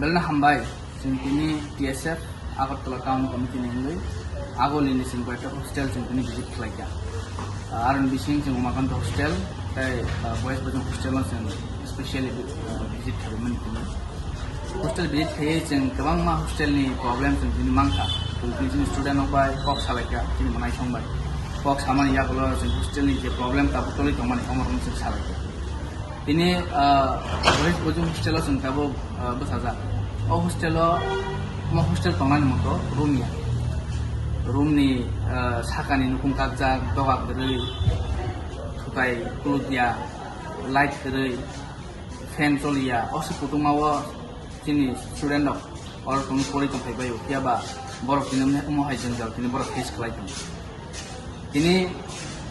Belna hambai singkini TSF Agartala Town Committee nengoi agolini singkota hostel singkini visit kelaja. Aran bising sing umakan hostel tai boys bajang hostel sing especially visit kharuman kini. Hostel visit khaye sing kabang ma hostel ni problem sing kini mangka. Kini student obai kok salaka kini manai songbai. Kok saman ya kalau sing hostel ni je problem ta botoli tomani omor sing salaka. Ini boys bajang hostel sing kabo besaja. Oh hostel tongan moto room ni sakani nukung kakja dogak dari tukai kulutnya light dari fan solia oh seputung mawa sini student dok orang tong poli tong pebayu ya ba borok ini mau hai jenjal ini borok face kelai tong ini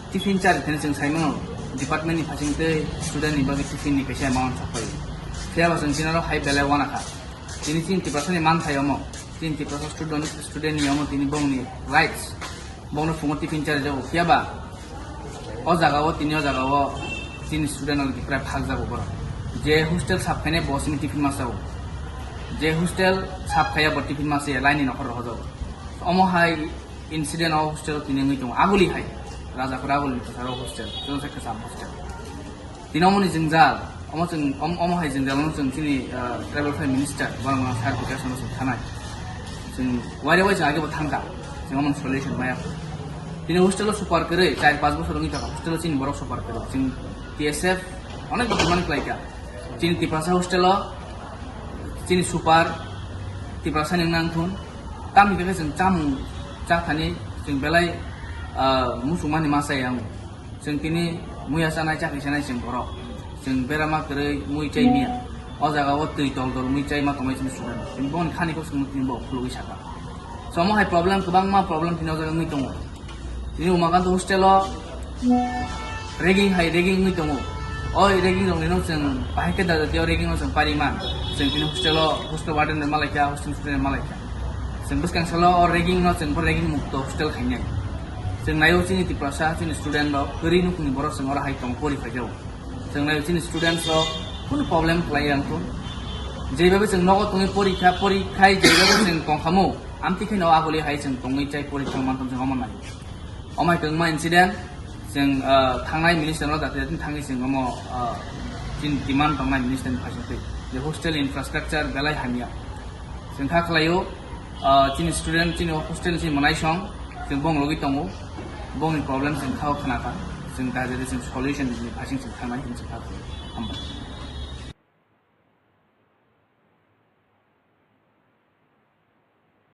tiffin cari ini sing saya mau department ni pasing te student ni bagi tiffin ni pesa mau capai saya pasang sini lo hai bela wana ka ini sini tipe ni man saya mau tin ti proses student ni amo tini bong ni rights bong no fungo tiffin charge jago kia ba o jaga o tini student ol kipra phag jago bora je hostel sap khane boss ni tiffin masao je hostel sap khaya bo tiffin mase line ni nokor ho jago amo hai incident o hostel tini ngi tong aguli hai raja kura aguli saro hostel jong sa kasam hostel tinomo ni jingjal amo hai jingjal no jong tini travel prime minister bang sar education no thanai sing wari aage bo thangka sing amon solution maya tini hostel super kere 4-5 বছর ngi taka hostel sing borok super kere sing TSF onek diman klaika sing tipasa hostel sing super tipasa ning nangthun tam ke sing cham cha thani sing belai musumani masa yang sing tini muya sana cha kisana sing borok sing berama kere mui chai mia o jaga o tui tol mui chai ma tomai sing student sing bon khani ko sing tin bo khului saka so mo hai problem kubang ma problem tino jaga ngi tongo ini umakan to hostel ragging ngi tongo oi ragging dong nino sing pahe ke da tio ragging sing pariman sing tino hostel warden malaika hostel student malaika sing bus kang salo or ragging no sing ragging mukto hostel khanya sing nayo sini ti prasa sini student lo keri nu kuni borok sing ora hai tong poli phajau sing nayo sini student so কোনো প্রবলেম ক্লাইয়ান তো যেভাবে जों নগদ তুমি পরীক্ষায় যেভাবে जों কংখামু আমতিখাই নাও আগলি হাই जों তংই চাই পরীক্ষা মানতম जों অমন নাই অমাই তংমা ইনসিডেন্ট जों थांनाय मिनिस्टारनाव जाते थाङै जों अम जिन डिमान्ड थांनाय मिनिस्टारनि फारसे जे हस्टेल इनफ्रास्ट्राक्चार बेलाय हामिया जों खा खालायो जिन स्टुडेन्ट जिन हस्टेल जि मोनाय सं जों बं लगि दङ बंनि प्रब्लेम जों खाव खानाखा जों दा जेरै जों सल्युशन नि फारसे जों थांनाय जों हामबाय